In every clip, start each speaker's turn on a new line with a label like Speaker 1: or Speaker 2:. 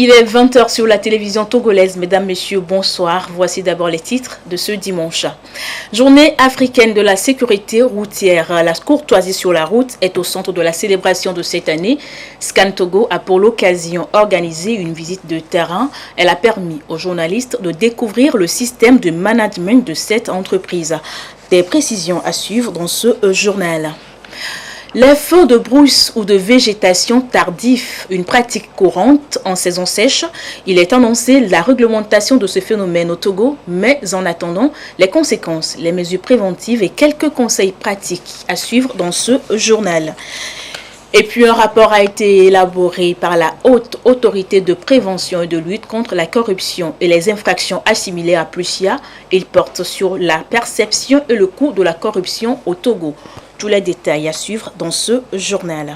Speaker 1: Il est 20 h sur la télévision togolaise. Mesdames, Messieurs, bonsoir. Voici d'abord les titres de ce dimanche. Journée africaine de la sécurité routière. La courtoisie sur la route est au centre de la célébration de cette année. Scan Togo a pour l'occasion organisé une visite de terrain. Elle a permis aux journalistes de découvrir le système de management de cette entreprise. Des précisions à suivre dans ce journal. Les feux de brousse ou de végétation tardif, une pratique courante en saison sèche. Il est annoncé la réglementation de ce phénomène au Togo, mais en attendant, les conséquences, les mesures préventives et quelques conseils pratiques à suivre dans ce journal. Et puis un rapport a été élaboré par la Haute Autorité de prévention et de lutte contre la corruption et les infractions assimilées à Plusia. Il porte sur la perception et le coût de la corruption au Togo. Tous les détails à suivre dans ce journal.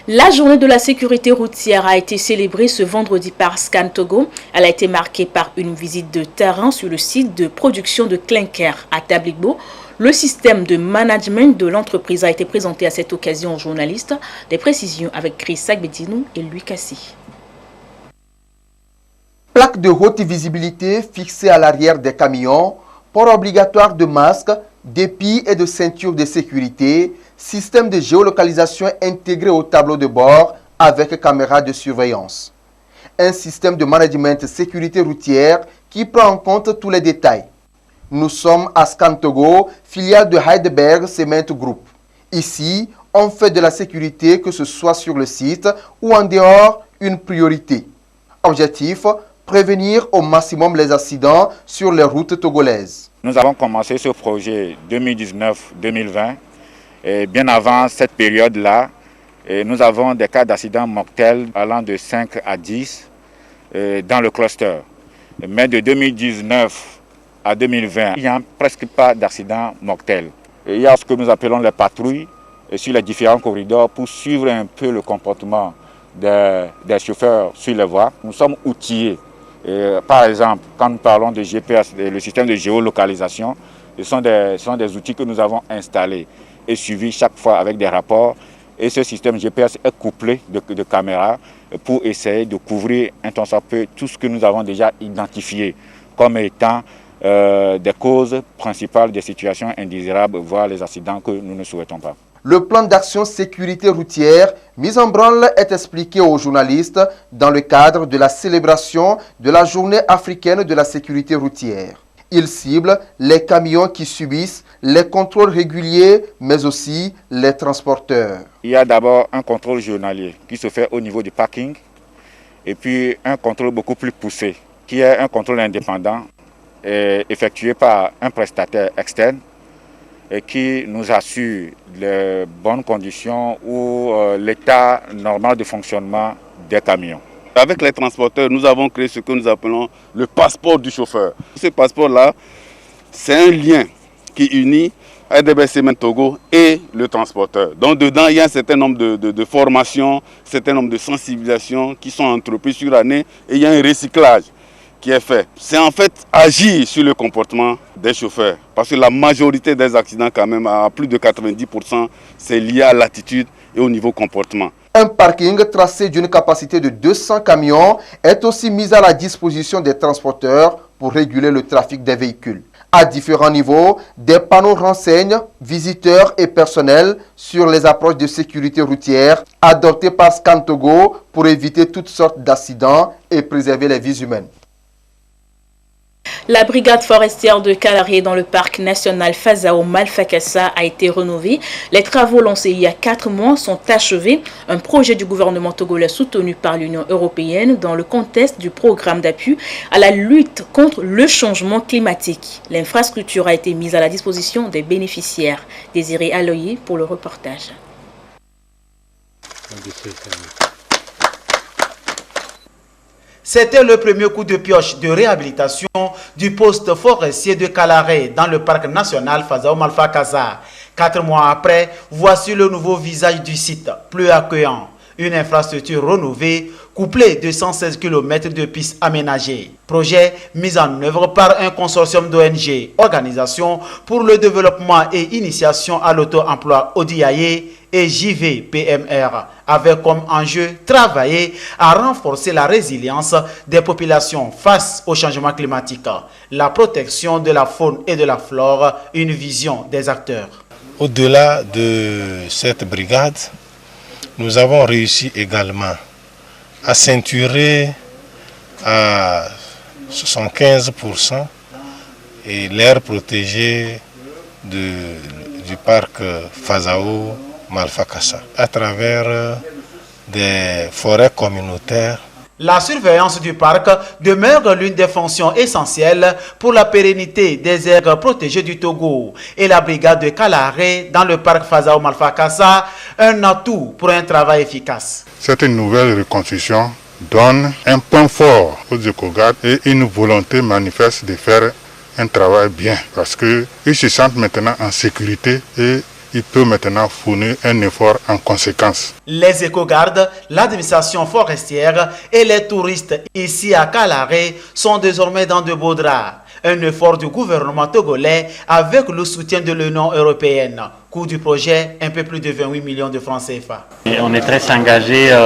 Speaker 1: La journée de la sécurité routière a été célébrée ce vendredi par Scan Togo. Elle a été marquée par une visite de terrain sur le site de production de clinker à Tabligbo. Le système de management de l'entreprise a été présenté à cette occasion aux journalistes. Des précisions avec Chris Sagbedinou et Louis Cassi.
Speaker 2: Plaque de haute visibilité fixée à l'arrière des camions, port obligatoire de masques, d'épis et de ceintures de sécurité, système de géolocalisation intégré au tableau de bord avec caméra de surveillance. Un système de management sécurité routière qui prend en compte tous les détails. Nous sommes à Scan Togo, filiale de Heidelberg Cement Group. Ici, on fait de la sécurité, que ce soit sur le site ou en dehors, une priorité. Objectif, prévenir au maximum les accidents sur les routes togolaises.
Speaker 3: Nous avons commencé ce projet 2019-2020 et bien avant cette période-là, nous avons des cas d'accidents mortels allant de 5 à 10 dans le cluster. Mais de 2019 à 2020, il n'y a presque pas d'accidents mortels. Il y a ce que nous appelons les patrouilles sur les différents corridors pour suivre un peu le comportement des chauffeurs sur les voies. Nous sommes outillés. Par exemple, quand nous parlons de GPS, le système de géolocalisation, ce sont des outils que nous avons installés et suivis chaque fois avec des rapports. Et ce système GPS est couplé de caméras pour essayer de couvrir un tant soit peu tout ce que nous avons déjà identifié comme étant des causes principales des situations indésirables, voire les accidents que nous ne souhaitons pas.
Speaker 2: Le plan d'action sécurité routière mis en branle est expliqué aux journalistes dans le cadre de la célébration de la Journée africaine de la sécurité routière. Il cible les camions qui subissent les contrôles réguliers, mais aussi les transporteurs.
Speaker 3: Il y a d'abord un contrôle journalier qui se fait au niveau du parking et puis un contrôle beaucoup plus poussé qui est un contrôle indépendant effectué par un prestataire externe et qui nous assure les bonnes conditions ou l'état normal de fonctionnement des camions.
Speaker 4: Avec les transporteurs, nous avons créé ce que nous appelons le passeport du chauffeur. Ce passeport-là, c'est un lien qui unit Heidelberg Cement Togo et le transporteur. Donc dedans, il y a un certain nombre de formations, un certain nombre de sensibilisations qui sont entreprises sur l'année et il y a un recyclage qui est fait. C'est en fait agir sur le comportement des chauffeurs. Parce que la majorité des accidents, quand même, à plus de 90%, c'est lié à l'attitude et au niveau comportement.
Speaker 2: Un parking tracé d'une capacité de 200 camions est aussi mis à la disposition des transporteurs pour réguler le trafic des véhicules. À différents niveaux, des panneaux renseignent visiteurs et personnels sur les approches de sécurité routière adoptées par Scan Togo pour éviter toutes sortes d'accidents et préserver les vies humaines.
Speaker 1: La brigade forestière de Kalaré dans le parc national Fazao Malfakassa a été rénovée. Les travaux lancés il y a 4 mois sont achevés. Un projet du gouvernement togolais soutenu par l'Union européenne dans le contexte du programme d'appui à la lutte contre le changement climatique. L'infrastructure a été mise à la disposition des bénéficiaires. Désiré Aloye pour le reportage.
Speaker 5: C'était le premier coup de pioche de réhabilitation du poste forestier de Kalaré dans le parc national Fazao Malfakassa. 4 mois après, voici le nouveau visage du site, plus accueillant. Une infrastructure rénovée, couplée de 116 km de pistes aménagées. Projet mis en œuvre par un consortium d'ONG, Organisation pour le développement et initiation à l'auto-emploi ODIAE et JVPMR, avec comme enjeu travailler à renforcer la résilience des populations face au changement climatique, la protection de la faune et de la flore, une vision des acteurs.
Speaker 6: Au-delà de cette brigade, nous avons réussi également à ceinturer à 75% et l'aire protégée du parc Fazao Malfakassa à travers des forêts communautaires.
Speaker 5: La surveillance du parc demeure l'une des fonctions essentielles pour la pérennité des aires protégées du Togo et la brigade de Kalahari dans le parc Fazao Malfakassa, un atout pour un travail efficace.
Speaker 7: Cette nouvelle reconstruction donne un point fort aux éco-gardes et une volonté manifeste de faire un travail bien parce qu'ils se sentent maintenant en sécurité et il peut maintenant fournir un effort en conséquence.
Speaker 5: Les éco-gardes, l'administration forestière et les touristes ici à Kalahari sont désormais dans de beaux draps. Un effort du gouvernement togolais avec le soutien de l'Union européenne. Coût du projet, un peu plus de 28 millions de francs CFA.
Speaker 8: Et on est très engagé,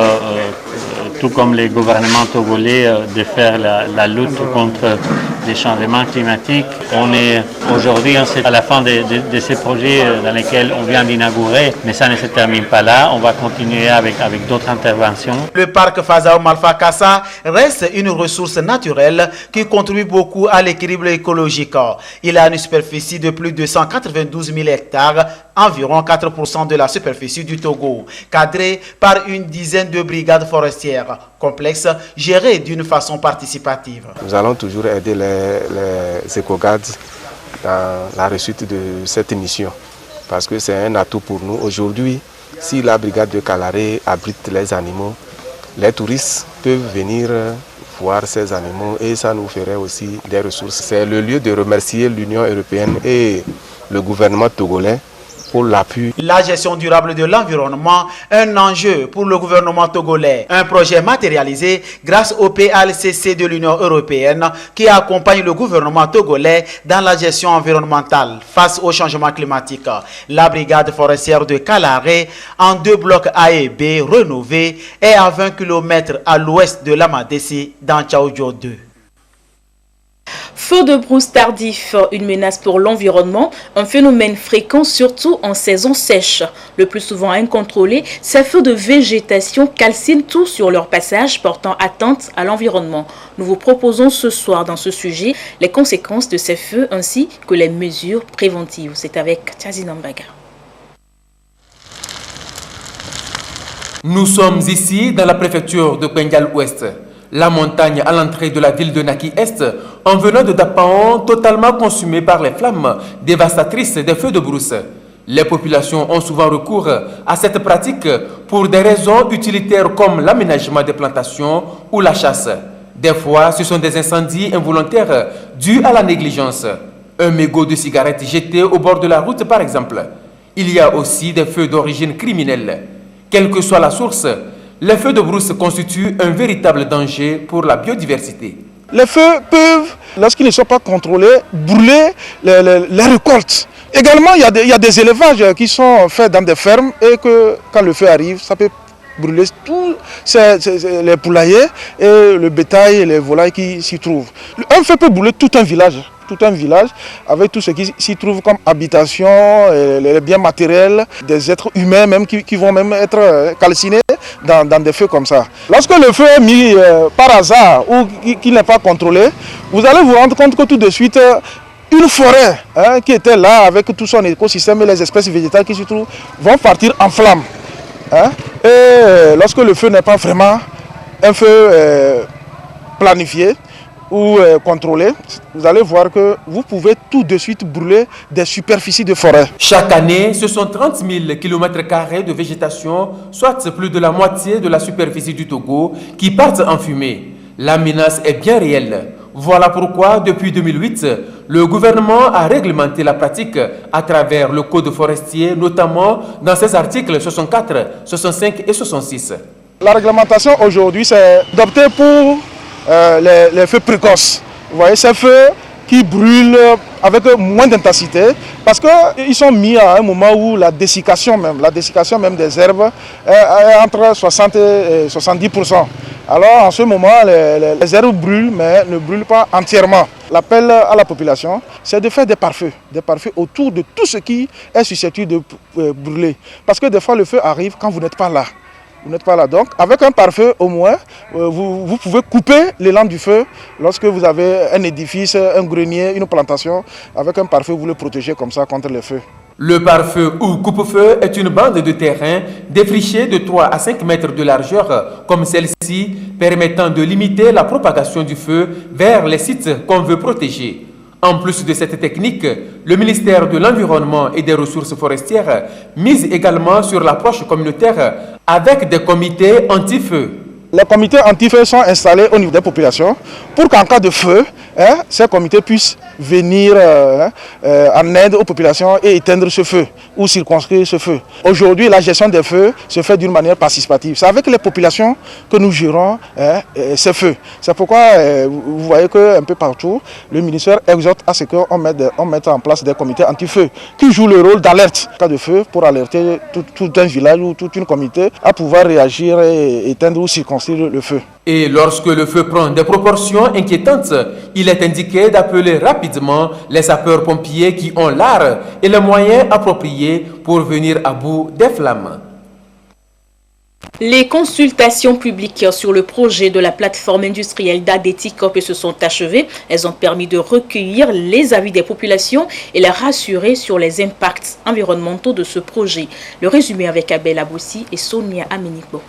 Speaker 8: tout comme les gouvernements togolais, de faire la lutte contre les changements climatiques. On est aujourd'hui à la fin de ces projets dans lesquels on vient d'inaugurer, mais ça ne se termine pas là. On va continuer avec d'autres interventions.
Speaker 5: Le parc Fazao Malfakassa reste une ressource naturelle qui contribue beaucoup à l'équilibre écologique. Il a une superficie de plus de 192 000 hectares, environ 4% de la superficie du Togo, cadré par une dizaine de brigades forestières, complexes, gérées d'une façon participative.
Speaker 9: Nous allons toujours aider les éco-gardes dans la réussite de cette mission, parce que c'est un atout pour nous. Aujourd'hui, si la brigade de Kalahari abrite les animaux, les touristes peuvent venir voir ces animaux et ça nous ferait aussi des ressources. C'est le lieu de remercier l'Union européenne et le gouvernement togolais pour l'appui.
Speaker 5: La gestion durable de l'environnement, un enjeu pour le gouvernement togolais. Un projet matérialisé grâce au PALCC de l'Union européenne qui accompagne le gouvernement togolais dans la gestion environnementale face au changement climatique. La brigade forestière de Kalahari, en 2 blocs A et B rénovés, est à 20 km à l'ouest de l'Amadessi dans Tchaoudjo 2.
Speaker 1: Feu de brousse tardif, une menace pour l'environnement, un phénomène fréquent surtout en saison sèche. Le plus souvent incontrôlé, ces feux de végétation calcinent tout sur leur passage, portant atteinte à l'environnement. Nous vous proposons ce soir dans ce sujet les conséquences de ces feux ainsi que les mesures préventives. C'est avec Tchazinambaga.
Speaker 10: Nous sommes ici dans la préfecture de Kwengal-Ouest. La montagne à l'entrée de la ville de Naki-Est, en venant de Dapaon, totalement consumée par les flammes dévastatrices des feux de brousse. Les populations ont souvent recours à cette pratique pour des raisons utilitaires comme l'aménagement des plantations ou la chasse. Des fois, ce sont des incendies involontaires dus à la négligence. Un mégot de cigarette jeté au bord de la route, par exemple. Il y a aussi des feux d'origine criminelle. Quelle que soit la source, les feux de brousse constituent un véritable danger pour la biodiversité.
Speaker 11: Les feux peuvent, lorsqu'ils ne sont pas contrôlés, brûler les récoltes. Également, il y a des élevages qui sont faits dans des fermes et que quand le feu arrive, ça peut brûler tous les poulaillers et le bétail et les volailles qui s'y trouvent. Un feu peut brûler tout un village avec tout ce qui s'y trouve comme habitation, les biens matériels, des êtres humains même qui vont même être calcinés dans des feux comme ça. Lorsque le feu est mis par hasard ou qu'il n'est pas contrôlé, vous allez vous rendre compte que tout de suite, une forêt qui était là avec tout son écosystème et les espèces végétales qui s'y trouvent vont partir en flammes. Et lorsque le feu n'est pas vraiment un feu planifié ou contrôlé, vous allez voir que vous pouvez tout de suite brûler des superficies de forêt.
Speaker 10: Chaque année, ce sont 30 000 km² de végétation, soit plus de la moitié de la superficie du Togo, qui partent en fumée. La menace est bien réelle. Voilà pourquoi, depuis 2008, le gouvernement a réglementé la pratique à travers le Code forestier, notamment dans ses articles 64, 65 et 66.
Speaker 11: La réglementation aujourd'hui, c'est d'opter pour les feux précoces. Vous voyez, ces feux qui brûlent avec moins d'intensité parce qu'ils sont mis à un moment où la dessiccation même des herbes est entre 60 et 70%. Alors en ce moment, les herbes brûlent mais ne brûlent pas entièrement. L'appel à la population, c'est de faire des pare-feux autour de tout ce qui est susceptible de brûler. Parce que des fois, le feu arrive quand vous n'êtes pas là. Vous n'êtes pas là. Donc, avec un pare-feu, au moins, vous pouvez couper l'élan du feu. Lorsque vous avez un édifice, un grenier, une plantation, avec un pare-feu, vous le protégez comme ça contre les feux.
Speaker 10: Le pare-feu ou coupe-feu est une bande de terrain défrichée de 3 à 5 mètres de largeur, comme celle-ci, permettant de limiter la propagation du feu vers les sites qu'on veut protéger. En plus de cette technique, le ministère de l'Environnement et des Ressources forestières mise également sur l'approche communautaire avec des comités anti-feu.
Speaker 11: Les comités anti-feu sont installés au niveau des populations pour qu'en cas de feu, ces comités puissent venir en aide aux populations et éteindre ce feu ou circonscrire ce feu. Aujourd'hui, la gestion des feux se fait d'une manière participative. C'est avec les populations que nous gérons ces feux. C'est pourquoi vous voyez qu'un peu partout, le ministère exhorte à ce qu'on mette en place des comités anti-feu qui jouent le rôle d'alerte en cas de feu pour alerter tout un village ou toute une communauté à pouvoir réagir et éteindre ou circonscrire le feu.
Speaker 10: Et lorsque le feu prend des proportions inquiétantes, il est indiqué d'appeler rapidement les sapeurs-pompiers qui ont l'art et les moyens appropriés pour venir à bout des flammes.
Speaker 1: Les consultations publiques sur le projet de la plateforme industrielle d'Adetikop se sont achevées. Elles ont permis de recueillir les avis des populations et les rassurer sur les impacts environnementaux de ce projet. Le résumé avec Abel Aboussi et Sonia Amenikbo.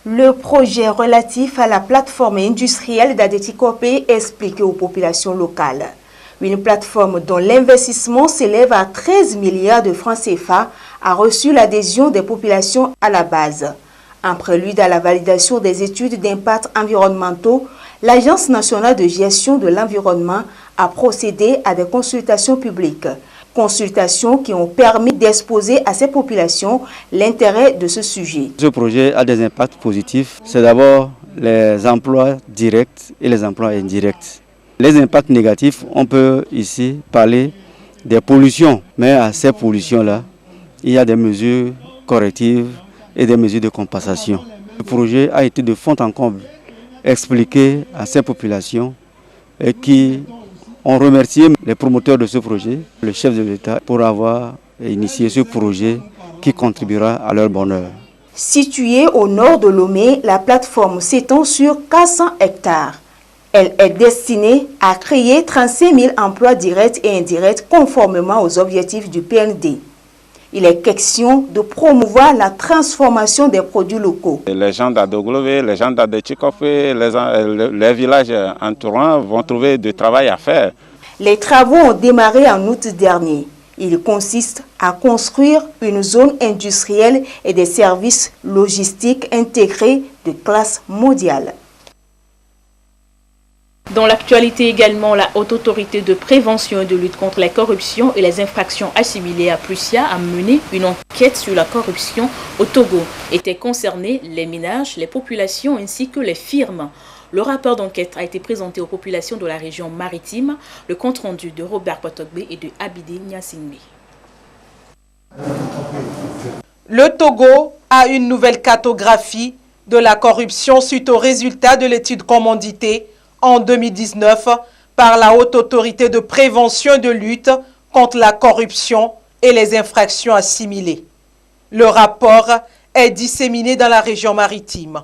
Speaker 12: Le projet relatif à la plateforme industrielle d'Adetikop est expliqué aux populations locales. Une plateforme dont l'investissement s'élève à 13 milliards de francs CFA a reçu l'adhésion des populations à la base. En prélude à la validation des études d'impact environnementaux, l'Agence nationale de gestion de l'environnement a procédé à des consultations publiques. Consultations qui ont permis d'exposer à ces populations l'intérêt de ce sujet.
Speaker 13: Ce projet a des impacts positifs. C'est d'abord les emplois directs et les emplois indirects. Les impacts négatifs, on peut ici parler des pollutions. Mais à ces pollutions-là, il y a des mesures correctives et des mesures de compensation. Le projet a été de fond en comble expliqué à ces populations et qui ont remercié les promoteurs de ce projet, le chef de l'État, pour avoir initié ce projet qui contribuera à leur bonheur.
Speaker 12: Située au nord de Lomé, la plateforme s'étend sur 400 hectares. Elle est destinée à créer 35 000 emplois directs et indirects conformément aux objectifs du PND. Il est question de promouvoir la transformation des produits locaux.
Speaker 14: Les gens d'Adoglové, les gens d'Adetikop, les villages entourants vont trouver du travail à faire.
Speaker 12: Les travaux ont démarré en août dernier. Il consiste à construire une zone industrielle et des services logistiques intégrés de classe mondiale.
Speaker 1: Dans l'actualité également, la Haute Autorité de prévention et de lutte contre la corruption et les infractions assimilées à Prussia a mené une enquête sur la corruption au Togo. Étaient concernés les ménages, les populations ainsi que les firmes. Le rapport d'enquête a été présenté aux populations de la région maritime. Le compte-rendu de Robert Potogbe et de Abidé Nyasingbe.
Speaker 15: Le Togo a une nouvelle cartographie de la corruption suite aux résultats de l'étude commanditée en 2019 par la Haute Autorité de prévention et de lutte contre la corruption et les infractions assimilées. Le rapport est disséminé dans la région maritime.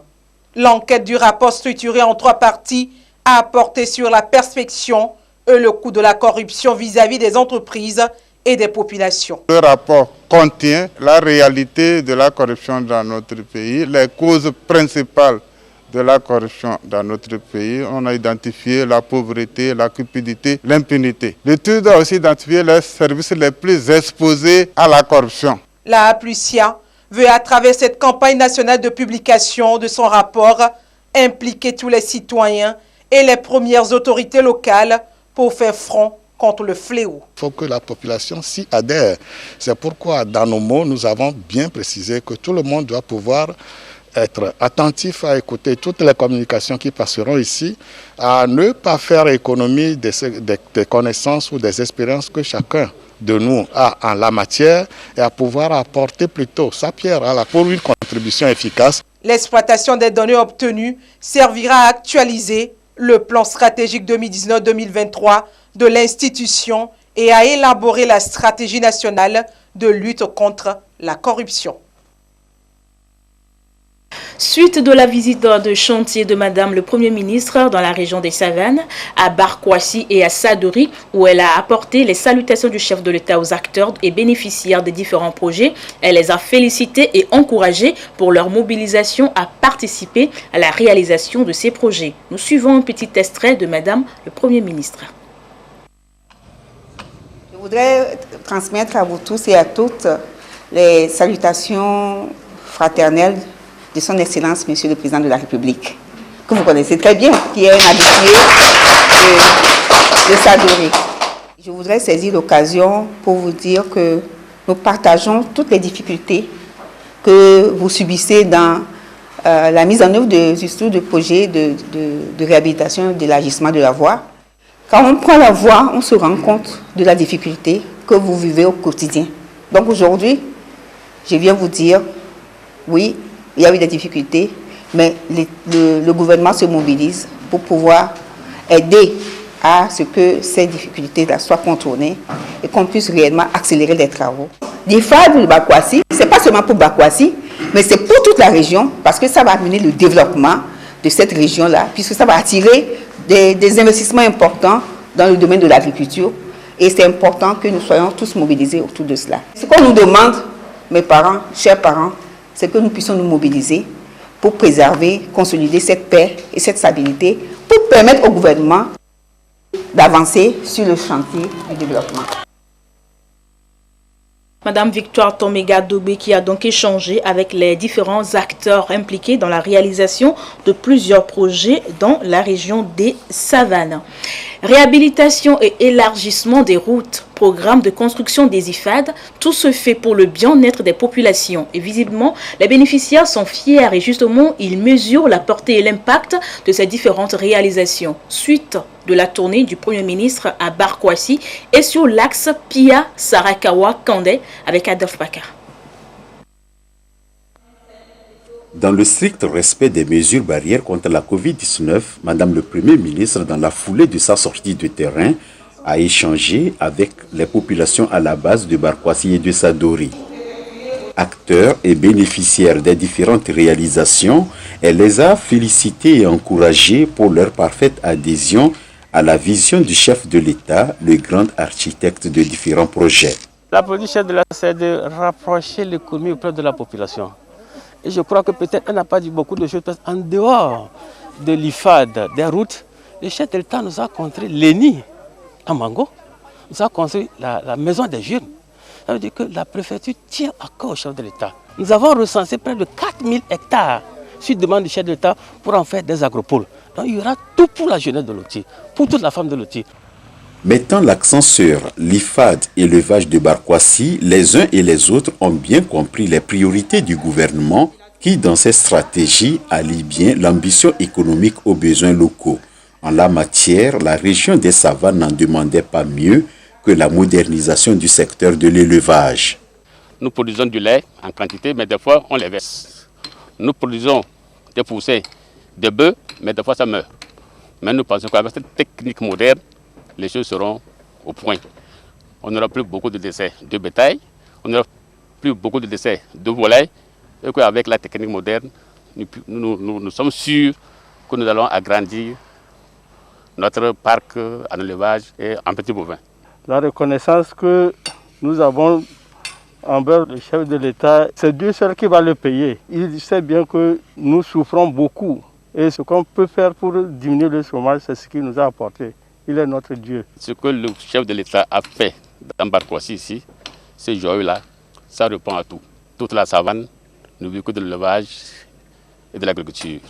Speaker 15: L'enquête du rapport structuré en 3 parties a porté sur la perception et le coût de la corruption vis-à-vis des entreprises et des populations.
Speaker 7: Le rapport contient la réalité de la corruption dans notre pays, les causes principales de la corruption dans notre pays. On a identifié la pauvreté, la cupidité, l'impunité. L'étude a aussi identifié les services les plus exposés à la corruption.
Speaker 15: La APLUSIA veut, à travers cette campagne nationale de publication de son rapport, impliquer tous les citoyens et les premières autorités locales pour faire front contre le fléau.
Speaker 7: Il faut que la population s'y adhère. C'est pourquoi dans nos mots, nous avons bien précisé que tout le monde doit pouvoir être attentif à écouter toutes les communications qui passeront ici, à ne pas faire économie des connaissances ou des expériences que chacun de nous a en la matière et à pouvoir apporter plutôt sa pierre pour une contribution efficace.
Speaker 15: L'exploitation des données obtenues servira à actualiser le plan stratégique 2019-2023 de l'institution et à élaborer la stratégie nationale de lutte contre la corruption.
Speaker 1: Suite de la visite de chantier de Madame le Premier ministre dans la région des Savanes, à Barkwassi et à Sadori, où elle a apporté les salutations du chef de l'État aux acteurs et bénéficiaires des différents projets, elle les a félicités et encouragés pour leur mobilisation à participer à la réalisation de ces projets. Nous suivons un petit extrait de Madame le Premier ministre.
Speaker 16: Je voudrais transmettre à vous tous et à toutes les salutations fraternelles de son Excellence, Monsieur le Président de la République, que vous connaissez très bien, qui est un habitué de Sadori. Je voudrais saisir l'occasion pour vous dire que nous partageons toutes les difficultés que vous subissez dans la mise en œuvre de projets de réhabilitation et d'élargissement de la voie. Quand on prend la voie, on se rend compte de la difficulté que vous vivez au quotidien. Donc aujourd'hui, je viens vous dire, oui, il y a eu des difficultés, mais le gouvernement se mobilise pour pouvoir aider à ce que ces difficultés-là soient contournées et qu'on puisse réellement accélérer les travaux. L'IFAD de Barkwassi, ce n'est pas seulement pour Barkwassi, mais c'est pour toute la région, parce que ça va amener le développement de cette région-là, puisque ça va attirer des investissements importants dans le domaine de l'agriculture. Et c'est important que nous soyons tous mobilisés autour de cela. Ce qu'on nous demande, mes parents, chers parents, c'est que nous puissions nous mobiliser pour préserver, consolider cette paix et cette stabilité, pour permettre au gouvernement d'avancer sur le chantier du développement.
Speaker 1: Madame Victoire Tomega Dobé qui a donc échangé avec les différents acteurs impliqués dans la réalisation de plusieurs projets dans la région des Savanes. Réhabilitation et élargissement des routes, programme de construction des IFAD, tout se fait pour le bien-être des populations. Et visiblement, les bénéficiaires sont fiers et justement, ils mesurent la portée et l'impact de ces différentes réalisations. Suite de la tournée du Premier ministre à Barkwassi et sur l'axe Pia-Sarakawa-Kandé avec Adolphe Bakar.
Speaker 17: Dans le strict respect des mesures barrières contre la Covid-19, Madame le Premier ministre, dans la foulée de sa sortie de terrain, a échangé avec les populations à la base de Barkwassi et de Sadori. Acteurs et bénéficiaires des différentes réalisations, elle les a félicités et encouragés pour leur parfaite adhésion à la vision du chef de l'État, le grand architecte de différents projets.
Speaker 18: La politique du chef de l'État, c'est de rapprocher l'économie auprès de la population. Et je crois que peut-être elle n'a pas dit beaucoup de choses, parce qu'en dehors de l'IFAD, des routes, le chef de l'État nous a construit l'ENI à Mango, nous a construit la maison des jeunes. Ça veut dire que la préfecture tient à cœur au chef de l'État. Nous avons recensé près de 4000 hectares sur demande du chef de l'État pour en faire des agropoles. Donc il y aura tout pour la jeunesse de Loti, pour toute la femme de Loti.
Speaker 17: Mettant l'accent sur l'IFAD et l'élevage de Barkwassi, les uns et les autres ont bien compris les priorités du gouvernement qui, dans ses stratégies, allie bien l'ambition économique aux besoins locaux. En la matière, la région des Savanes n'en demandait pas mieux que la modernisation du secteur de l'élevage.
Speaker 18: Nous produisons du lait en quantité, mais des fois on les verse. Nous produisons des poussins, des bœufs, mais des fois ça meurt. Mais nous pensons qu'avec cette technique moderne, les choses seront au point. On n'aura plus beaucoup de décès de bétail, on n'aura plus beaucoup de décès de volailles, et qu'avec la technique moderne, nous sommes sûrs que nous allons agrandir notre parc en élevage et en petits bovins.
Speaker 19: La reconnaissance que nous avons envers le chef de l'État, c'est Dieu seul qui va le payer. Il sait bien que nous souffrons beaucoup. Et ce qu'on peut faire pour diminuer le chômage, c'est ce qu'il nous a apporté. Il est notre Dieu.
Speaker 18: Ce que le chef de l'État a fait dans Barkwassi ici, ces joyeux-là, ça répond à tout. Toute la savane ne vit que de l'élevage et de l'agriculture.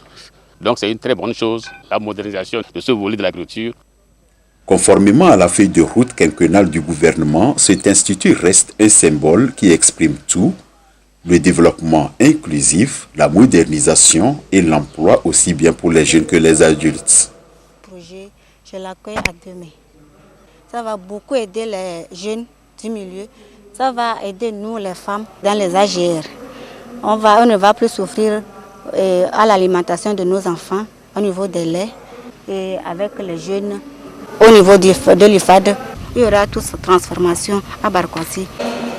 Speaker 18: Donc c'est une très bonne chose, la modernisation de ce volet de l'agriculture.
Speaker 17: Conformément à la feuille de route quinquennale du gouvernement, cet institut reste un symbole qui exprime tout, le développement inclusif, la modernisation et l'emploi aussi bien pour les jeunes que les adultes.
Speaker 20: Projet, je l'accueille à 2 mains. Ça va beaucoup aider les jeunes du milieu. Ça va aider nous, les femmes, dans les AGR. On ne va plus souffrir à l'alimentation de nos enfants au niveau des laits et avec les jeunes au niveau de l'IFAD. Il y aura toute cette transformation à Barkwasi.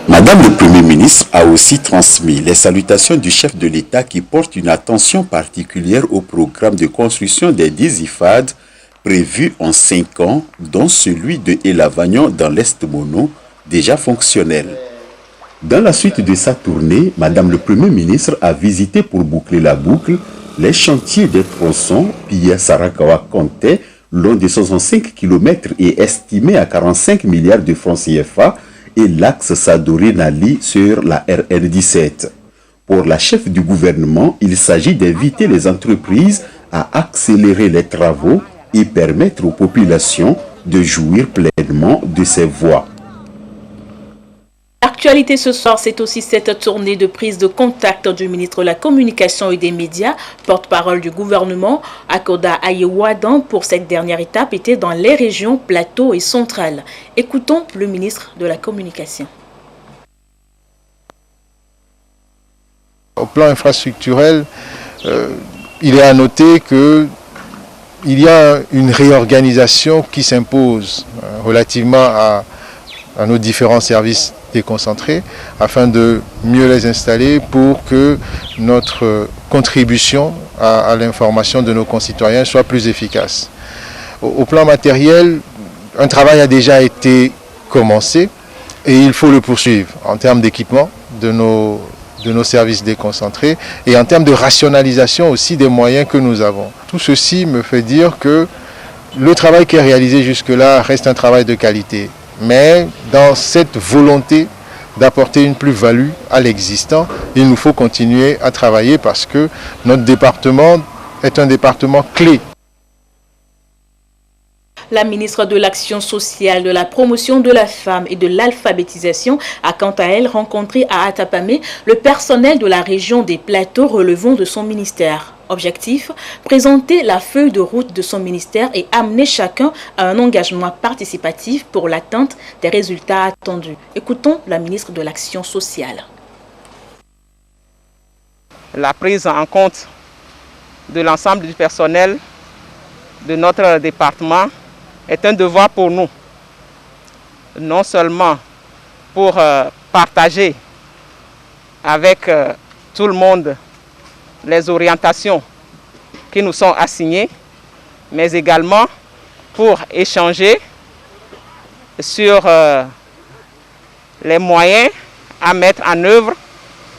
Speaker 17: Madame le Premier ministre a aussi transmis les salutations du chef de l'État qui porte une attention particulière au programme de construction des 10 IFAD prévu en 5 ans, dont celui de Elavagnon dans l'Est Mono, déjà fonctionnel. Dans la suite de sa tournée, Madame le Premier ministre a visité pour boucler la boucle les chantiers des tronçons Pia-Sarakawa-Conté, long de 65 km et estimé à 45 milliards de francs CFA, et l'axe Sadori-Nali sur la RN17. Pour la chef du gouvernement, il s'agit d'inviter les entreprises à accélérer les travaux et permettre aux populations de jouir pleinement de ces voies.
Speaker 1: L'actualité ce soir, c'est aussi cette tournée de prise de contact du ministre de la Communication et des Médias, porte-parole du gouvernement, Akoda Ayewadan, pour cette dernière étape, était dans les régions Plateau et Centrale. Écoutons le ministre de la Communication.
Speaker 6: Au plan infrastructurel, il est à noter qu'il y a une réorganisation qui s'impose relativement à nos différents services déconcentrés afin de mieux les installer pour que notre contribution à l'information de nos concitoyens soit plus efficace. Au plan matériel, un travail a déjà été commencé et il faut le poursuivre en termes d'équipement de nos services déconcentrés et en termes de rationalisation aussi des moyens que nous avons. Tout ceci me fait dire que le travail qui est réalisé jusque-là reste un travail de qualité. Mais dans cette volonté d'apporter une plus-value à l'existant, il nous faut continuer à travailler parce que notre département est un département clé.
Speaker 1: La ministre de l'Action sociale, de la promotion de la femme et de l'alphabétisation a quant à elle rencontré à Atapamé le personnel de la région des Plateaux relevant de son ministère. Objectif, présenter la feuille de route de son ministère et amener chacun à un engagement participatif pour l'atteinte des résultats attendus. Écoutons la ministre de l'Action sociale.
Speaker 21: La prise en compte de l'ensemble du personnel de notre département est un devoir pour nous. Non seulement pour partager avec tout le monde les orientations qui nous sont assignées, mais également pour échanger sur les moyens à mettre en œuvre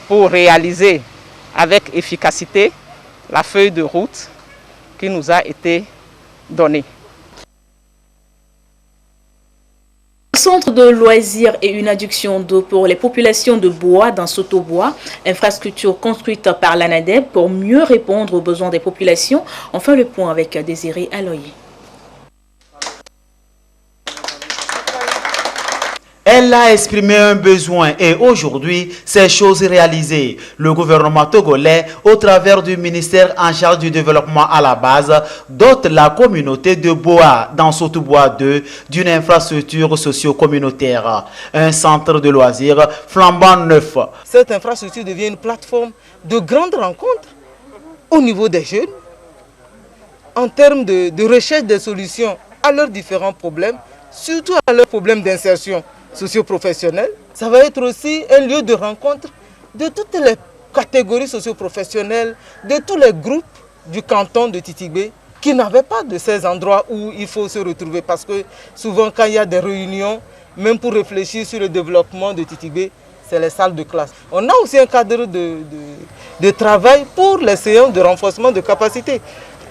Speaker 21: pour réaliser avec efficacité la feuille de route qui nous a été donnée.
Speaker 1: Centre de loisirs et une adduction d'eau pour les populations de Bois dans Sotobois, infrastructure construite par l'ANADEB pour mieux répondre aux besoins des populations. On fait le point avec Désiré Aloyi.
Speaker 5: Elle a exprimé un besoin et aujourd'hui, c'est chose réalisée. Le gouvernement togolais, au travers du ministère en charge du développement à la base, dote la communauté de Boa, dans Sotobois 2, d'une infrastructure socio-communautaire. Un centre de loisirs flambant neuf.
Speaker 22: Cette infrastructure devient une plateforme de grandes rencontres au niveau des jeunes, en termes de recherche des solutions à leurs différents problèmes, surtout à leurs problèmes d'insertion socio-professionnelle. Ça va être aussi un lieu de rencontre de toutes les catégories socio-professionnelles, de tous les groupes du canton de Titigué qui n'avaient pas de ces endroits où il faut se retrouver. Parce que souvent quand il y a des réunions, même pour réfléchir sur le développement de Titigué, c'est les salles de classe. On a aussi un cadre de travail pour les séances de renforcement de capacité.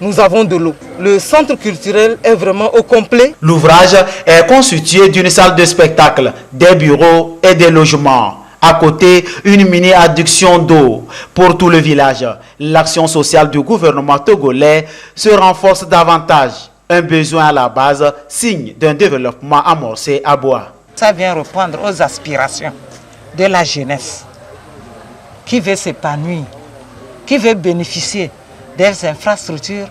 Speaker 22: Nous avons de l'eau. Le centre culturel est vraiment au complet.
Speaker 5: L'ouvrage est constitué d'une salle de spectacle, des bureaux et des logements. À côté, une mini-adduction d'eau pour tout le village. L'action sociale du gouvernement togolais se renforce davantage. Un besoin à la base, signe d'un développement amorcé à Boa.
Speaker 3: Ça vient répondre aux aspirations de la jeunesse qui veut s'épanouir, qui veut bénéficier des infrastructures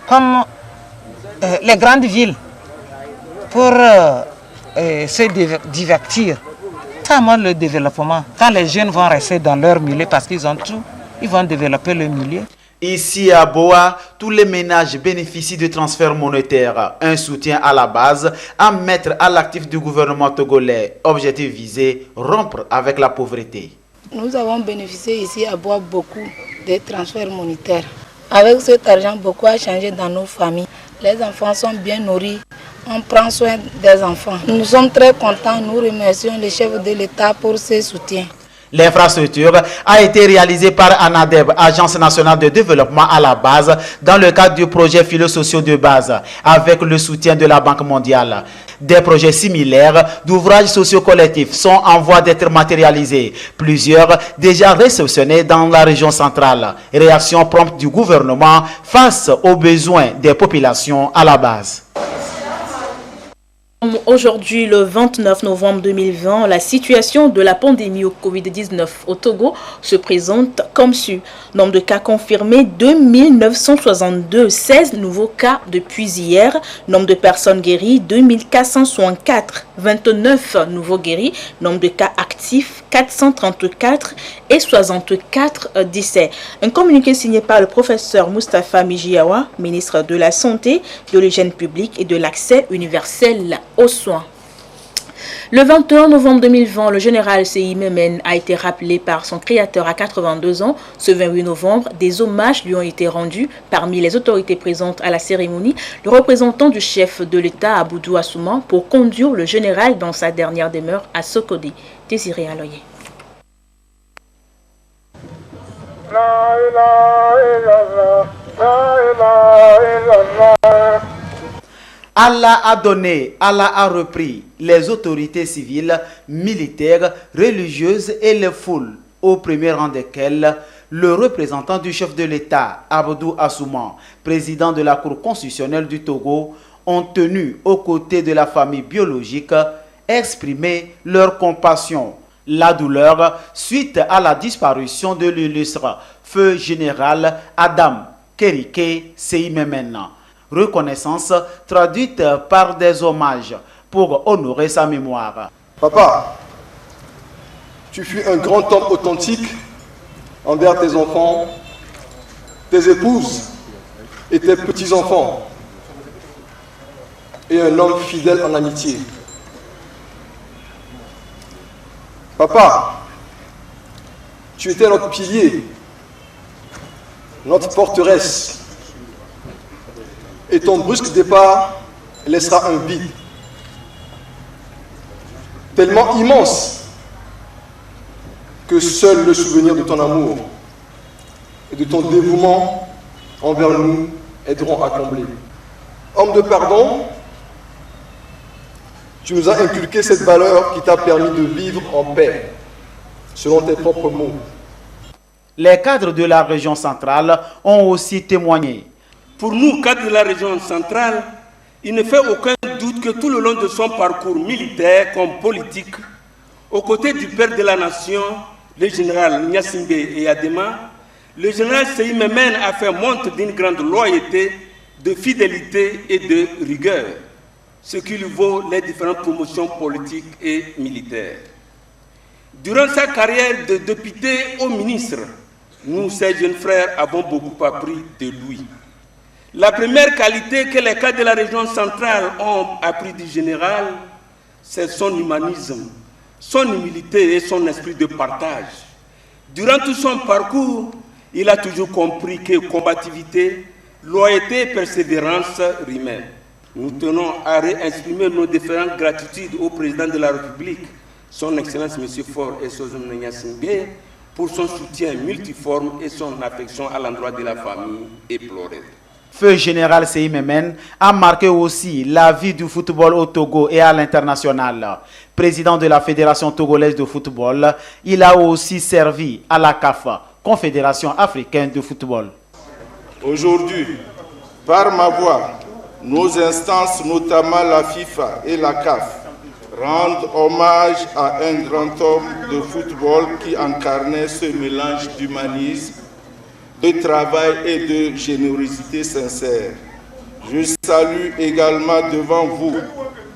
Speaker 3: comme les grandes villes pour se divertir. Ça montre le développement. Quand les jeunes vont rester dans leur milieu parce qu'ils ont tout, ils vont développer le milieu.
Speaker 5: Ici à Boa, tous les ménages bénéficient de transferts monétaires, un soutien à la base à mettre à l'actif du gouvernement togolais. Objectif visé, rompre avec la pauvreté.
Speaker 4: Nous avons bénéficié ici à Boa beaucoup de transferts monétaires. Avec cet argent, beaucoup a changé dans nos familles. Les enfants sont bien nourris, on prend soin des enfants. Nous sommes très contents, nous remercions le chef de l'État pour ses soutiens.
Speaker 5: L'infrastructure a été réalisée par ANADEB, Agence nationale de développement à la base, dans le cadre du projet philo-sociaux de base, avec le soutien de la Banque mondiale. Des projets similaires d'ouvrages sociaux collectifs sont en voie d'être matérialisés. Plusieurs déjà réceptionnés dans la région centrale. Réaction prompte du gouvernement face aux besoins des populations à la base.
Speaker 1: Aujourd'hui, le 29 novembre 2020, la situation de la pandémie au Covid-19 au Togo se présente comme suit. Nombre de cas confirmés, 2962, 16 nouveaux cas depuis hier. Nombre de personnes guéries, 2464, 29 nouveaux guéris. Nombre de cas actifs, 434 et 64 décès. Un communiqué signé par le professeur Moustapha Mijiawa, ministre de la Santé, de l'Hygiène publique et de l'accès universel aux soins. Le 21 novembre 2020, le général C.I. Memen a été rappelé par son créateur à 82 ans. Ce 28 novembre, des hommages lui ont été rendus. Parmi les autorités présentes à la cérémonie, le représentant du chef de l'État, Aboudou Assouman, pour conduire le général dans sa dernière demeure à Sokodé. Désiré Aloye.
Speaker 5: Allah a donné, Allah a repris les autorités civiles, militaires, religieuses et les foules, au premier rang desquelles le représentant du chef de l'État, Aboudou Assouman, président de la Cour constitutionnelle du Togo, ont tenu aux côtés de la famille biologique, exprimer leur compassion, la douleur suite à la disparition de l'illustre feu général Adam Kerike C.I. Memen. Reconnaissance traduite par des hommages pour honorer sa mémoire.
Speaker 23: Papa, tu fus un grand homme authentique envers tes enfants, tes épouses et tes petits-enfants, et un homme fidèle en amitié. Papa, tu étais notre pilier, notre forteresse, et ton brusque départ laissera un vide tellement immense que seul le souvenir de ton amour et de ton dévouement envers nous aideront à combler. Homme de pardon, tu nous as inculqué cette valeur qui t'a permis de vivre en paix, selon tes propres mots.
Speaker 5: Les cadres de la région centrale ont aussi témoigné.
Speaker 24: Pour nous, cadres de la région centrale, il ne fait aucun doute que tout le long de son parcours militaire comme politique, aux côtés du père de la nation, le général Gnassingbé et Adema, le général C.I. Memen a fait montre d'une grande loyauté, de fidélité et de rigueur, ce qui lui vaut les différentes promotions politiques et militaires. Durant sa carrière de député au ministre, nous, ses jeunes frères, avons beaucoup appris de lui. La première qualité que les cadres de la région centrale ont appris du général, c'est son humanisme, son humilité et son esprit de partage. Durant tout son parcours, il a toujours compris que combativité, loyauté et persévérance rimaient. Nous tenons à réexprimer nos différentes gratitudes au président de la République, son Excellence M. Faure et Sozum Gnassingbé, pour son soutien multiforme et son affection à l'endroit de la famille éplorée.
Speaker 5: Feu général C.I. Memen a marqué aussi la vie du football au Togo et à l'international. Président de la Fédération togolaise de football, il a aussi servi à la CAF, Confédération africaine de football.
Speaker 23: Aujourd'hui, par ma voix
Speaker 2: nos instances, notamment la FIFA et la CAF, rendent hommage à un grand homme de football qui incarnait ce mélange d'humanisme, de travail et de générosité sincère. Je salue également devant vous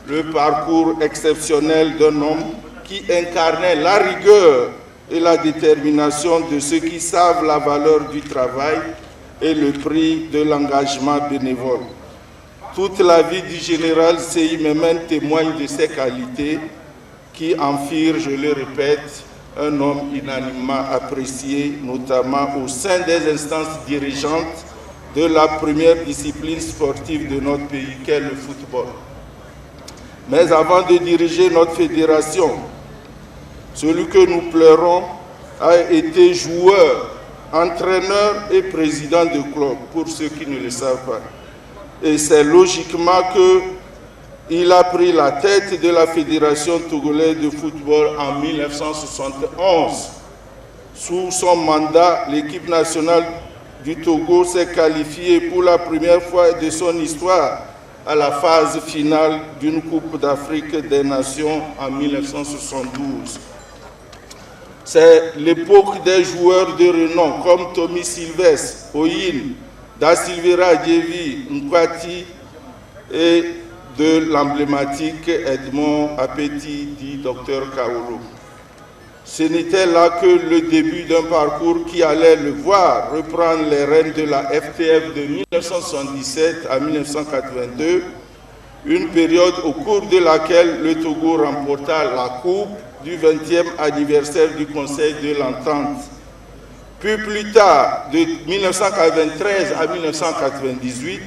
Speaker 2: le parcours exceptionnel d'un homme qui incarnait la rigueur et la détermination de ceux qui savent la valeur du travail et le prix de l'engagement bénévole. Toute la vie du général Seyi Memen témoigne de ses qualités qui en firent, je le répète, un homme unanimement apprécié, notamment au sein des instances dirigeantes de la première discipline sportive de notre pays, qu'est le football. Mais avant de diriger notre fédération, celui que nous pleurons a été joueur, entraîneur et président de club, pour ceux qui ne le savent pas. Et c'est logiquement qu'il a pris la tête de la Fédération togolaise de football en 1971. Sous son mandat, l'équipe nationale du Togo s'est qualifiée pour la première fois de son histoire à la phase finale d'une Coupe d'Afrique des Nations en 1972. C'est l'époque des joueurs de renom comme Tommy Sylvestre, Oyin, Da Silveira Djevi, Nkwati et de l'emblématique Edmond Apeti, dit Dr Kaolo. Ce n'était là que le début d'un parcours qui allait le voir reprendre les rênes de la FTF de 1977 à 1982, une période au cours de laquelle le Togo remporta la Coupe du 20e anniversaire du Conseil de l'Entente. Puis plus tard, de 1993 à 1998,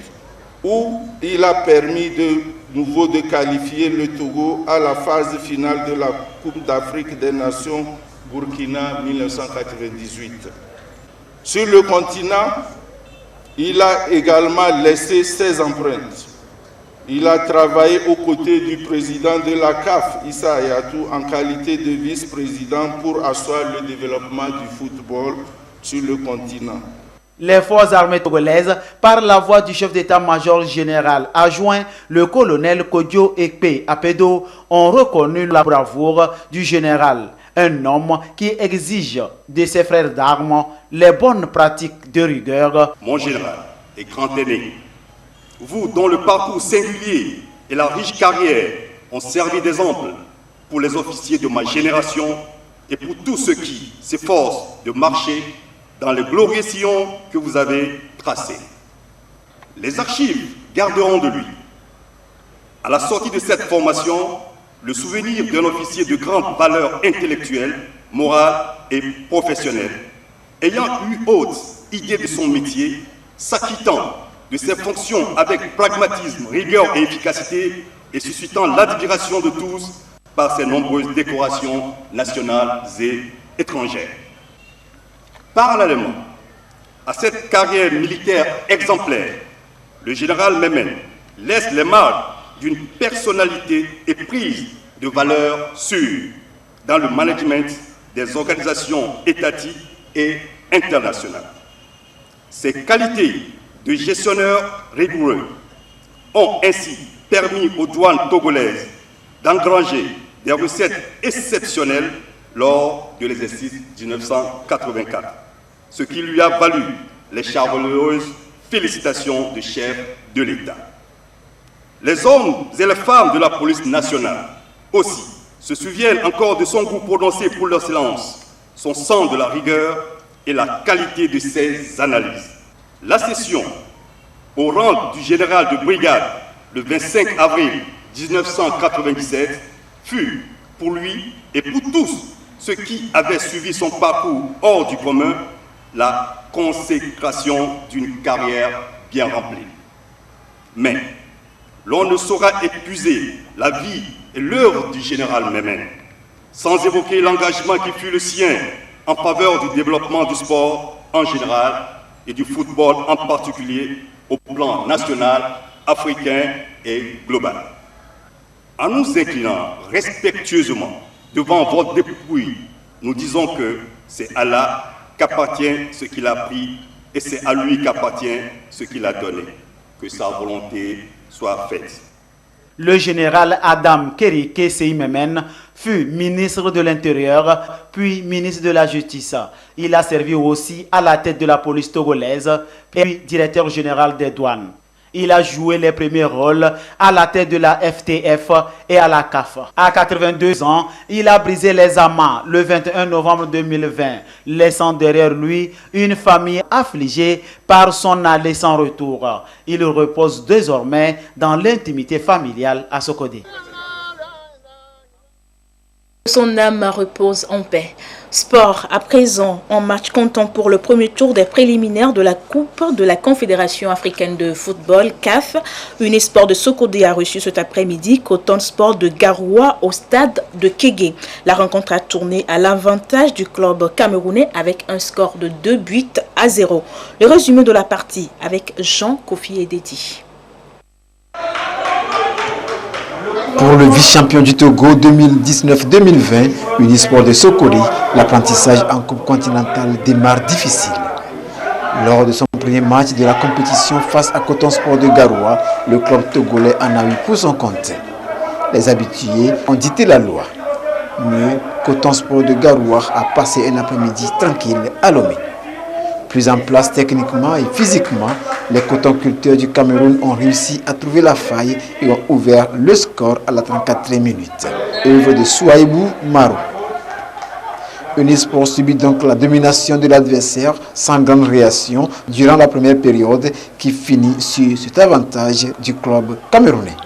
Speaker 2: où il a permis de nouveau de qualifier le Togo à la phase finale de la Coupe d'Afrique des Nations Burkina 1998. Sur le continent, il a également laissé ses empreintes. Il a travaillé aux côtés du président de la CAF, Issa Hayatou, en qualité de vice-président pour asseoir le développement du football sur le continent.
Speaker 5: Les forces armées togolaises, par la voix du chef d'état-major général adjoint, le colonel Kodjo Ekpe Apedo, ont reconnu la bravoure du général, un homme qui exige de ses frères d'armes les bonnes pratiques de rigueur.
Speaker 8: Mon général et grand aîné, vous dont le parcours singulier et la riche carrière ont servi d'exemple pour les officiers de ma génération et pour tous ceux qui s'efforcent de marcher dans les glorieux sillons que vous avez tracés. Les archives garderont de lui, à la sortie de cette formation, le souvenir d'un officier de grande valeur intellectuelle, morale et professionnelle, ayant eu haute idée de son métier, s'acquittant de ses fonctions avec pragmatisme, rigueur et efficacité et suscitant l'admiration de tous par ses nombreuses décorations nationales et étrangères. Parallèlement à cette carrière militaire exemplaire, le général Memen laisse les marques d'une personnalité éprise de valeurs sûres dans le management des organisations étatiques et internationales. Ses qualités de gestionnaire rigoureux ont ainsi permis aux douanes togolaises d'engranger des recettes exceptionnelles lors de l'exercice 1984, ce qui lui a valu les chaleureuses félicitations du chef de l'État. Les hommes et les femmes de la police nationale aussi se souviennent encore de son goût prononcé pour l'excellence, son sens de la rigueur et la qualité de ses analyses. La session au rang du général de brigade le 25 avril 1997 fut pour lui et pour tous ceux qui avaient suivi son parcours hors du commun la consécration d'une carrière bien remplie. Mais l'on ne saura épuiser la vie et l'œuvre du général Memen sans évoquer l'engagement qui fut le sien en faveur du développement du sport en général et du football en particulier au plan national, africain et global. En nous inclinant respectueusement devant votre dépouille, nous disons que c'est à Allah qu'appartient ce qu'il a pris et c'est à lui qu'appartient ce qu'il a donné. Que sa volonté soit faite.
Speaker 5: Le général Adam Kerike Seimemen fut ministre de l'Intérieur, puis ministre de la Justice. Il a servi aussi à la tête de la police togolaise et puis directeur général des douanes. Il a joué les premiers rôles à la tête de la FTF et à la CAF. À 82 ans, il a brisé les amas le 21 novembre 2020, laissant derrière lui une famille affligée par son aller sans retour. Il repose désormais dans l'intimité familiale à Sokodé.
Speaker 1: Son âme repose en paix. Sport, à présent, en match comptant pour le premier tour des préliminaires de la Coupe de la Confédération africaine de football, CAF. Unisport de Sokodé a reçu cet après-midi Coton Sport de Garoua au stade de Kégué. La rencontre a tourné à l'avantage du club camerounais avec un score de 2-0. Le résumé de la partie avec Jean Kofi Ededi.
Speaker 9: Pour le vice-champion du Togo 2019-2020, Unisport de Sokodé, l'apprentissage en Coupe continentale démarre difficile. Lors de son premier match de la compétition face à Coton Sport de Garoua, le club togolais en a eu pour son compte. Les habitués ont dicté la loi. Mieux, Coton Sport de Garoua a passé un après-midi tranquille à Lomé. Plus en place techniquement et physiquement, les cotonculteurs du Cameroun ont réussi à trouver la faille et ont ouvert le score à la 34e minute. Œuvre de Souaïbou Marou. Unisport subit donc la domination de l'adversaire sans grande réaction durant la première période qui finit sur cet avantage du club camerounais.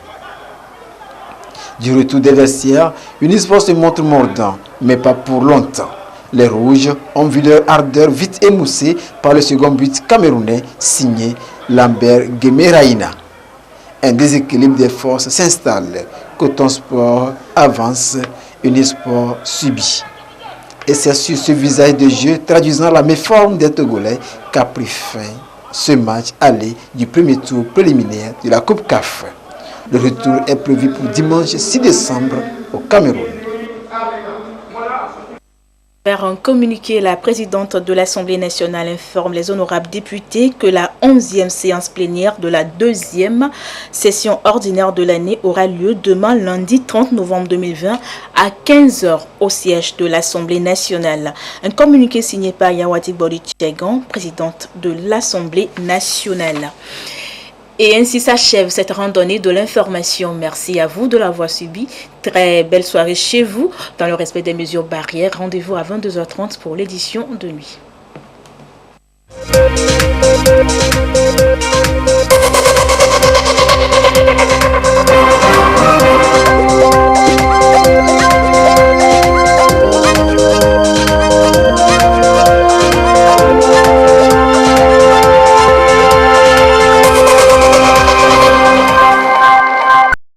Speaker 9: Du retour des vestiaires, Unisport se montre mordant, mais pas pour longtemps. Les Rouges ont vu leur ardeur vite émoussée par le second but camerounais signé Lambert Guémeraïna. Un déséquilibre des forces s'installe. Coton Sport avance, Unisport subit. Et c'est sur ce visage de jeu traduisant la méforme des Togolais qu'a pris fin ce match aller du premier tour préliminaire de la Coupe CAF. Le retour est prévu pour dimanche 6 décembre au Cameroun.
Speaker 1: Par un communiqué, la présidente de l'Assemblée nationale informe les honorables députés que la 11e séance plénière de la 2e session ordinaire de l'année aura lieu demain lundi 30 novembre 2020 à 15h au siège de l'Assemblée nationale. Un communiqué signé par Yawati Bodi-Tchegan, présidente de l'Assemblée nationale. Et ainsi s'achève cette randonnée de l'information. Merci à vous de l'avoir subi. Très belle soirée chez vous. Dans le respect des mesures barrières, rendez-vous à 22h30 pour l'édition de nuit.